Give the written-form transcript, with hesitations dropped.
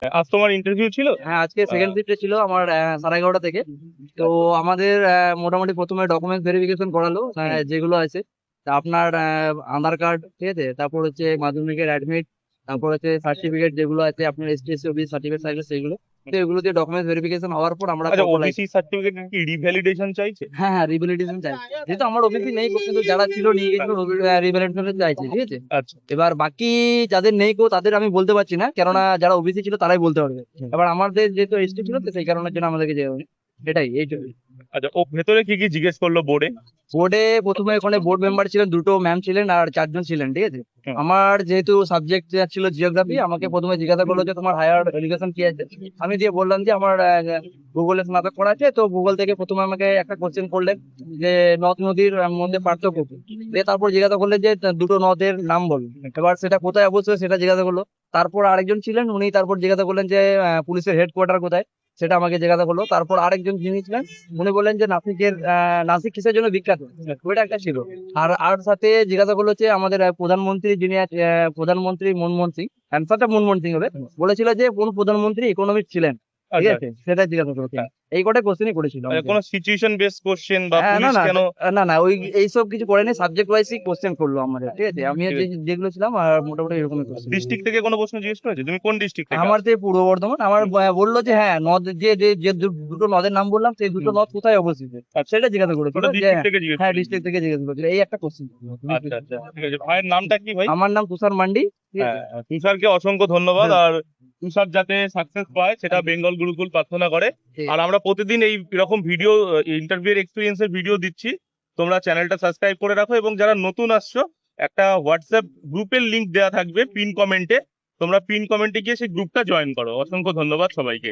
আজ তোমার ইন্টারভিউ ছিল? হ্যাঁ, আজকে সেকেন্ড শিফটে ছিল আমার 11:30 থেকে। তো আমাদের মোটামুটি প্রথমে ডকুমেন্টস ভেরিফিকেশন করালো, যেগুলো আছে তা আপনার আধার কার্ড, ঠিক আছে, তারপর হচ্ছে মাধ্যমিকের অ্যাডমিট, তারপর হচ্ছে সার্টিফিকেট যেগুলো আছে আপনার এসটি এসসি ওবিসি সার্টিফিকেট থাকলে সেগুলো। তো এগুলো দিয়ে ডকুমেন্টস ভেরিফিকেশন হওয়ার পর আমরা আচ্ছা, করবো ওবিসি সার্টিফিকেট কি রিভ্যালিডেশন চাইছে? হ্যাঁ হ্যাঁ, রিভ্যালিডেশন চাইছে। যেহেতু আমার ওবিসি নেই, কিন্তু যারা ছিল নিয়ে গেছিল রিভ্যালিডেশন চাইছে, ঠিক আছে। আচ্ছা এবার বাকি যাদের নেই কো তাদের আমি বলতে পারছি না, কেননা যারা ওবিসি ছিল তারাই বলতে পারবে। এবার আমাদের যেহেতু এসটি ছিল, তো সেই কারণের জন্য আমাদেরকে যেতে হবে। এটাই এইটুকুই। আচ্ছা, ও ভেতরে কি কি জিজ্ঞেস করলো বোর্ডে? বোর্ডে প্রথমে ওখানে বোর্ড মেম্বার ছিলেন, দুটো ম্যাম ছিলেন আর 4 জন ছিলেন, ঠিক আছে। আমার যেহেতু সাবজেক্ট ছিল জিওগ্রাফি, আমাকে প্রথমে জিজ্ঞাসা করলো যে তোমার হায়ার এডুকেশন কি আছে। আমি দিয়ে বললাম যে আমার ভূগোলে স্নাতক করা আছে। তো ভূগোল থেকে প্রথমে আমাকে একটা কোশ্চেন করলেন যে নদ নদীর মধ্যে পার্থক্য কি। দিয়ে তারপর জিজ্ঞাসা করলেন যে দুটো নদের নাম বল। এবার সেটা কোথায় অবশ্যই সেটা জিজ্ঞাসা করলো। তারপর আরেকজন ছিলেন, উনি তারপর জিজ্ঞাসা করলেন যে পুলিশের হেডকোয়ার্টার কোথায়, সেটা আমাকে জিজ্ঞাসা করলো। তারপর আরেকজন যিনি ছিলেন, উনি বললেন যে নাসিক কিসের জন্য বিখ্যাত, ওইটা একটা ছিল। আর সাথে জিজ্ঞাসা করলো যে আমাদের প্রধানমন্ত্রী যিনি প্রধানমন্ত্রী মনমোহন সিং, অ্যান্সারটা মনমোহন সিং হবে, বলেছিল যে কোন প্রধানমন্ত্রী ইকোনমিক্স ছিলেন, ঠিক আচ্ছা আছে, সেটা জিজ্ঞাসা করলো। হ্যাঁ। এই কটা কোশ্চেনই করেছিল আচ্ছা, আমাকে। কোনো সিচুয়েশন বেস কোশ্চেন বা হ্যাঁ, না পুলিশ না কেন? না না, ওই এইসব কিছু করেনি, সাবজেক্ট ওয়াইজই কোশ্চেন করলো আমাদের, ঠিক আছে। আমি ঠিক আছে। যেগুলো ছিলাম আর মোটামুটি এরকমই কোশ্চেন। ডিস্ট্রিক্ট থেকে কোনো প্রশ্ন জিজ্ঞেস করেছে? তুমি কোন ডিস্ট্রিক্ট থেকে আমার আসো? যে পূর্ব বর্ধমান, আমার বললো যে হ্যাঁ নদ যে যে যে দুটো নদের নাম বললাম, সেই দুটো নদ কোথায় অবস্থিত, আচ্ছা, সেটা জিজ্ঞাসা করেছিল। ওটা যে ডিস্ট্রিক্ট থেকে জিজ্ঞেস হ্যাঁ, করেছে। ডিস্ট্রিক্ট থেকে জিজ্ঞাসা করেছিল, এই একটা কোশ্চেন। আচ্ছা আচ্ছা, ঠিক আছে। ভাইয়ের নামটা কি ভাই? আমার নাম তুষার মান্ডি, ঠিক আছে। হ্যাঁ, তুষারকে অসংখ্য ধন্যবাদ। হ্যাঁ, আর তুষার যাতে সাকসেস পায় সেটা বেঙ্গল গুরুকুল প্রার্থনা করে। ঠিক আর আছে। আমরা প্রতিদিন এই রকম ভিডিও, ইন্টারভিউ এক্সপিরিয়েন্সের ভিডিও দিচ্ছি। তোমরা চ্যানেলটা সাবস্ক্রাইব করে রাখো, এবং যারা নতুন আসছো, একটা হোয়াটসঅ্যাপ গ্রুপের লিংক দেওয়া থাকবে পিন কমেন্টে। তোমরা পিন কমেন্টে গিয়ে সেই গ্রুপটা জয়েন করো। অসংখ্য ধন্যবাদ সবাইকে।